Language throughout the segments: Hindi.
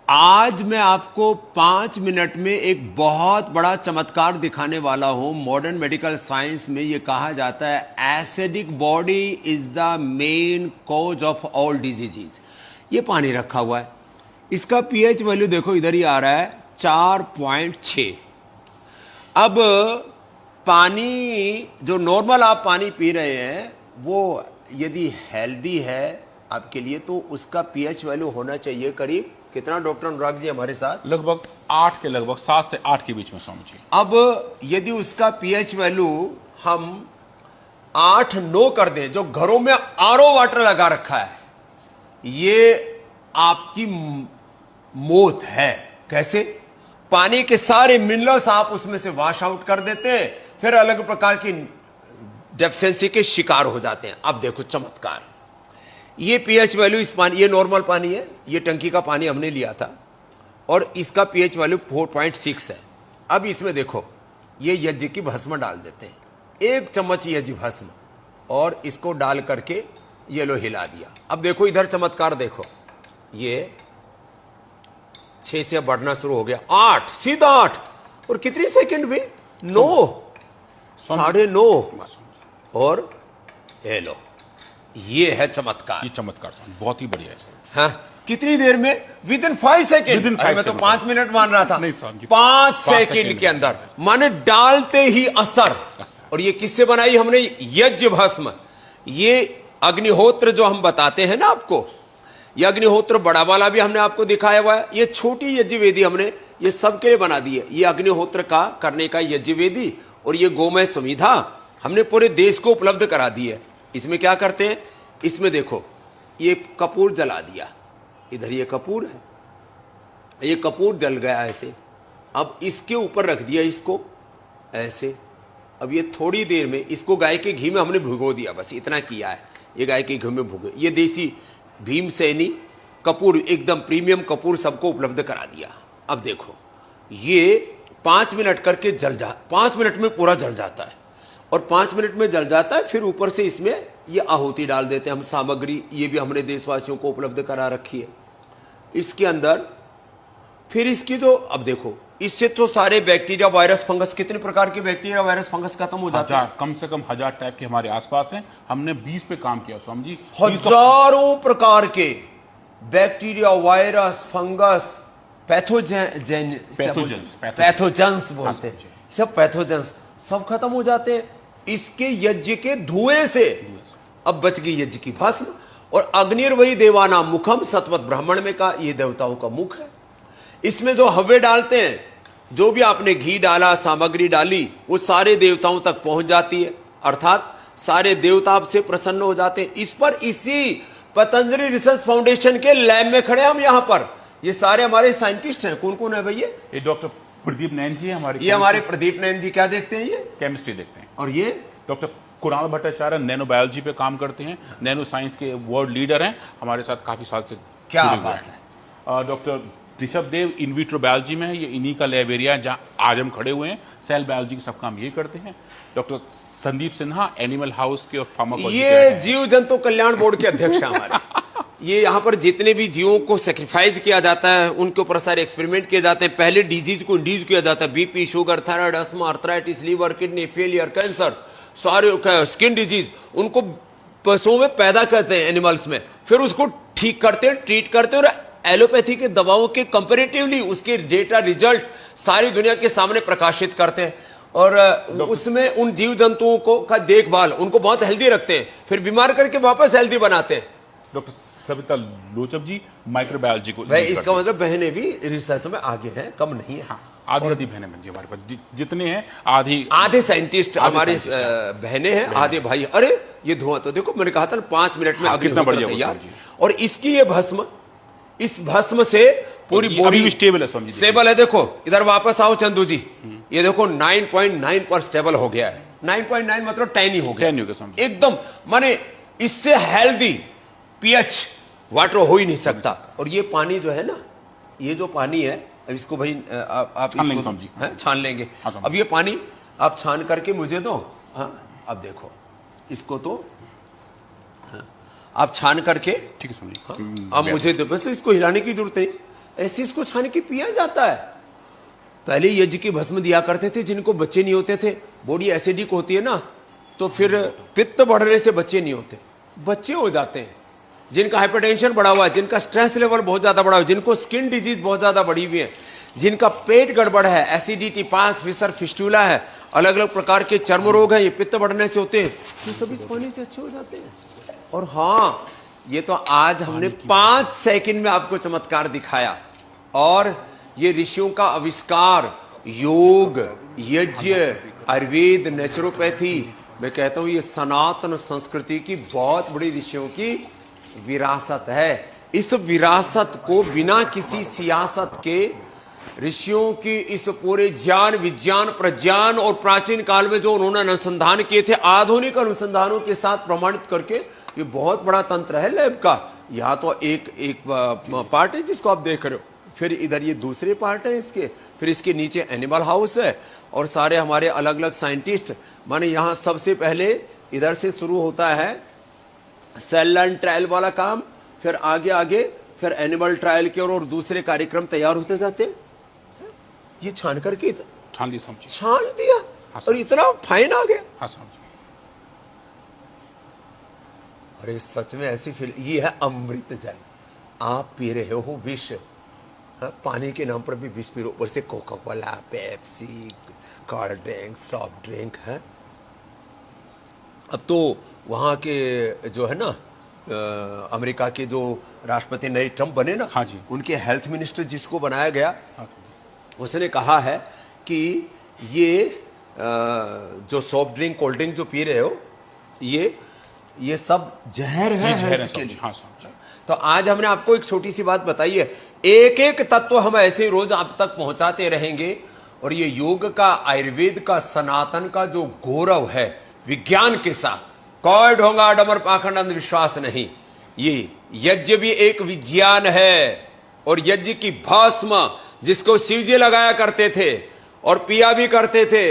आज मैं आपको 5 मिनट में एक बहुत बड़ा चमत्कार दिखाने वाला हूं। मॉडर्न मेडिकल साइंस में यह कहा जाता है acidic body is the main cause of all diseases. ये पानी रखा हुआ है, इसका पीएच वैल्यू देखो इधर ही आ रहा है 4.6। अब पानी जो नॉर्मल आप पानी पी रहे हैं वो यदि हेल्दी है आपके लिए तो उसका पीएच वैल्यू होना चाहिए करीब कितना डॉक्टर अनुराग जी हमारे साथ? लगभग 8 के लगभग 7 से 8 के बीच में स्वामी जी। अब यदि उसका पीएच वैल्यू हम 8-9 कर दें, जो घरों में आरओ वाटर लगा रखा है, ये आपकी मौत है। कैसे? पानी के सारे मिनरल्स आप उसमें से वॉश आउट कर देते हैं, फिर अलग प्रकार की डेफिशिएंसी के शिकार हो जाते हैं। अब देखो चमत्कार, ये पीएच वैल्यू इस पानी, ये नॉर्मल पानी है, ये टंकी का पानी हमने लिया था और इसका पीएच वैल्यू 4.6 है। अब इसमें देखो ये यज्ञ की भस्म डाल देते हैं, 1 चम्मच यज्ञ भस्म, और इसको डाल करके ये लो हिला दिया। अब देखो इधर चमत्कार देखो, ये 6 से बढ़ना शुरू हो गया, 8, सीधा 8, और कितनी सेकंड हुई? 9, 9.5, और ये लो, ये है चमत्कार। ये चमत्कार बहुत ही बढ़िया है सर। हाँ, कितनी देर में? With in 5 second. मैं तो 5 मिनट मान रहा था। नहीं, 5 सेकेंड के अंदर, माने डालते ही असर। और ये किससे बनाई हमने? यज्ञ भस्म। ये अग्निहोत्र जो हम बताते हैं ना आपको, ये अग्निहोत्र बड़ा वाला भी हमने आपको दिखाया हुआ है। ये छोटी यज्ञ वेदी हमने ये सबके लिए बना दी है। ये अग्निहोत्र का करने का यज्ञ वेदी और ये गोमय सुविधा हमने पूरे देश को उपलब्ध करा दी है। इसमें क्या करते हैं, इसमें देखो ये कपूर जला दिया, इधर ये कपूर है, ये कपूर जल गया ऐसे। अब इसके ऊपर रख दिया इसको ऐसे। अब ये थोड़ी देर में इसको गाय के घी में हमने भिगो दिया, बस इतना किया है। ये गाय के घी में भुगे, ये देसी भीमसेनी कपूर, एकदम प्रीमियम कपूर सबको उपलब्ध करा दिया। अब देखो ये 5 मिनट करके जल जा, 5 मिनट में पूरा जल जाता है, और 5 मिनट में जल जाता है। फिर ऊपर से इसमें ये आहुति डाल देते हैं हम, सामग्री ये भी हमने देशवासियों को उपलब्ध करा रखी है इसके अंदर। फिर इसकी जो, अब देखो इससे तो सारे बैक्टीरिया वायरस फंगस, कितने प्रकार के बैक्टीरिया वायरस फंगस खत्म हो जाते हैं। कम से कम 1000 टाइप के हमारे आसपास हैं। हमने 20 पे काम किया स्वामी जी। हजारों प्रकार के बैक्टीरिया वायरस फंगस पैथोजेंस बोलते हैं, सब पैथोजेंस सब खत्म हो जाते हैं इसके यज्ञ के धुएं से। अब बच गई यज्ञ की भस्म। और अग्निर्वही देवानाम मुखम, सतवत ब्राह्मण में का ये देवताओं का मुख है। इसमें जो हव्य डालते हैं, जो भी आपने घी डाला, सामग्री डाली, वो सारे देवताओं तक पहुंच जाती है, अर्थात सारे देवता आपसे प्रसन्न हो जाते हैं। इस पर इसी पतंजलि रिसर्च फाउंडेशन के लैब में खड़े हम यहाँ पर, ये सारे हमारे साइंटिस्ट हैं। कौन कौन है भैया? ये डॉक्टर प्रदीप नैन जी हमारे, ये हमारे प्रदीप नैन जी क्या देखते हैं? ये केमिस्ट्री देखते हैं। और ये doctor Kunal Bhattacharya nano biology पे काम करते हैं, नैनो साइंस के वर्ल्ड लीडर हैं, हमारे साथ काफी साल से। क्या बात है। Doctor Rishabh Dev in vitro biology में है, ये इन्हीं का लैब एरिया है जहाँ आज हम खड़े हुए हैं। सेल बायोलॉजी के सब काम ये करते हैं। Doctor Sandeep Sinha animal house के और फार्माकोलॉजी, ये जीव जंतु कल्याण बोर्ड के अध्यक्ष हैं हमारे। ये यहाँ पर जितने भी जीवों को सेक्रीफाइस किया जाता है, उनके ऊपर सारे एक्सपेरिमेंट किए जाते हैं। पहले डिजीज को इंड्यूस किया जाता है, BP, sugar, thyroid, asthma, arthritis, liver, kidney failure, cancer, सारे स्किन डिजीज, उनको पशुओं में पैदा करते हैं, एनिमल्स में, फिर उसको ठीक करते हैं, ट्रीट करते हैं, और एलोपैथी के दवाओं के कंपेरेटिवली उसके डेटा रिजल्ट सारी दुनिया के सामने प्रकाशित करते हैं। और उसमें उन जीव जंतुओं को का देखभाल, उनको बहुत हेल्दी रखते हैं, फिर बीमार करके वापस हेल्दी बनाते हैं। डॉक्टर सविता लोचक जी माइक्रोबायोलॉजी को, भाई इसका मतलब बहनें भी रिसर्च में आगे हैं, कम नहीं है। हाँ, आधी बहनें जी हमारे पास जितने हैं, आधे साइंटिस्ट हमारे बहनें हैं, आधे भाई। अरे ये धुआं तो देखो, मैंने कहा था 5 मिनट में कितना बढ़िया तैयार। और इसकी ये भस्म, इस भस्म से पूरी बॉडी स्टेबल है। देखो इधर वापस आओ चंदू जी, ये देखो 9.9 पर स्टेबल हो गया है। 9.9 मतलब 10 ही हो गया एकदम, माने इससे हेल्दी पीएच वाटर हो ही नहीं सकता। और ये पानी जो है ना, ये जो पानी है, अब इसको भाई आप इसको छान लेंगे। अब ये पानी आप छान करके मुझे दो। हाँ, अब देखो इसको तो आप छान करके, ठीक है समझिए। अब मुझे दो, बस इसको हिलाने की जरूरत नहीं, ऐसे इसको छान के पिया जाता है। पहले यज्ञ की भस्म दिया करते थे जिनको बच्चे नहीं होते थे, बॉडी एसिडिक होती है ना, तो फिर पित्त बढ़ने से बच्चे नहीं होते, बच्चे हो जाते हैं। जिनका हाइपरटेंशन बढ़ा हुआ है, जिनका स्ट्रेस लेवल बहुत ज्यादा बढ़ा हुआ है, जिनको स्किन डिजीज बहुत ज्यादा बढ़ी हुई है, जिनका पेट गड़बड़ है, एसिडिटी, पास, फिसर, फिस्टूला है, अलग अलग प्रकार के चर्म रोग हैं, ये पित्त बढ़ने से होते हैं, ये सब इस पानी से अच्छे हो जाते हैं। और हाँ, ये तो आज हमने 5 सेकंड में आपको चमत्कार दिखाया। और ये ऋषियों का आविष्कार, योग, यज्ञ, आयुर्वेद, नेचुरोपैथी, मैं कहता हूं ये सनातन संस्कृति की बहुत बड़ी ऋषियों की विरासत है। इस विरासत को बिना किसी सियासत के ऋषियों की इस पूरे ज्ञान, विज्ञान, प्रज्ञान और प्राचीन काल में जो उन्होंने अनुसंधान किए थे, आधुनिक अनुसंधानों के साथ प्रमाणित करके, ये बहुत बड़ा तंत्र है लैब का। यहाँ तो एक पार्ट है जिसको आप देख रहे हो, फिर इधर ये दूसरे पार्ट है इसके, फिर इसके नीचे एनिमल हाउस है और सारे हमारे अलग अलग साइंटिस्ट। माने यहाँ सबसे पहले इधर से शुरू होता है सेल लाइन ट्रायल वाला काम, फिर आगे आगे फिर एनिमल ट्रायल के और दूसरे कार्यक्रम तैयार होते जाते हैं। ये छान करके छान दिया और इतना फाइन आ गया। अरे सच में ऐसी फील, ये है अमृत जल, आप पी रहे हो विष। पानी के नाम पर भी विष पी रहे हो, ऊपर से Coca Cola, Pepsi, cold drink, soft drink है। अब तो वहाँ के जो है ना अमेरिका के जो राष्ट्रपति नए ट्रंप बने ना, हाँ जी, उनके हेल्थ मिनिस्टर जिसको बनाया गया, उसने कहा है कि ये जो सॉफ्ट ड्रिंक, कोल्ड ड्रिंक जो पी रहे हो, ये सब जहर है हेल्थ के लिए। हाँ, तो आज हमने आपको एक छोटी सी बात बताई है, एक एक तत्व हम ऐसे रोज आप तक पहुंचाते रहेंगे। और ये योग का, आयुर्वेद का, सनातन का जो गौरव है, विज्ञान के साथ कोई ढोंगा डमर पाखंड अंधविश्वास नहीं। ये यज्ञ भी एक विज्ञान है, और यज्ञ की भस्म जिसको शिवजी लगाया करते थे और पिया भी करते थे,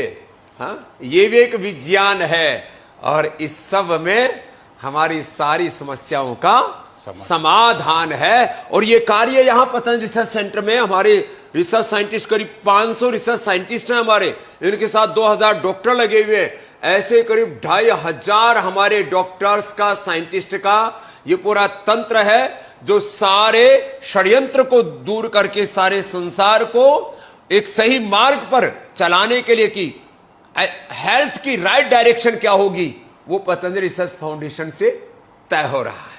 हाँ, ये भी एक विज्ञान है। और इस सब में हमारी सारी समस्याओं का समाधान है। और ये कार्य यहाँ पतंजलि रिसर्च सेंटर में हमारे रिसर्च साइंटिस्ट, करीब 500 रिसर्च साइंटिस्ट हैं हमारे, इनके साथ 2000 डॉक्टर लगे हुए हैं। ऐसे करीब 2500 हमारे डॉक्टर्स का, साइंटिस्ट का ये पूरा तंत्र है, जो सारे षड्यंत्र को दूर करके सारे संसार को एक सही मार्ग पर चलाने के लिए, कि हेल्थ की राइट डायरेक्शन क्या होगी, वो पतंजलि रिसर्च फाउंडेशन से तय हो रहा है।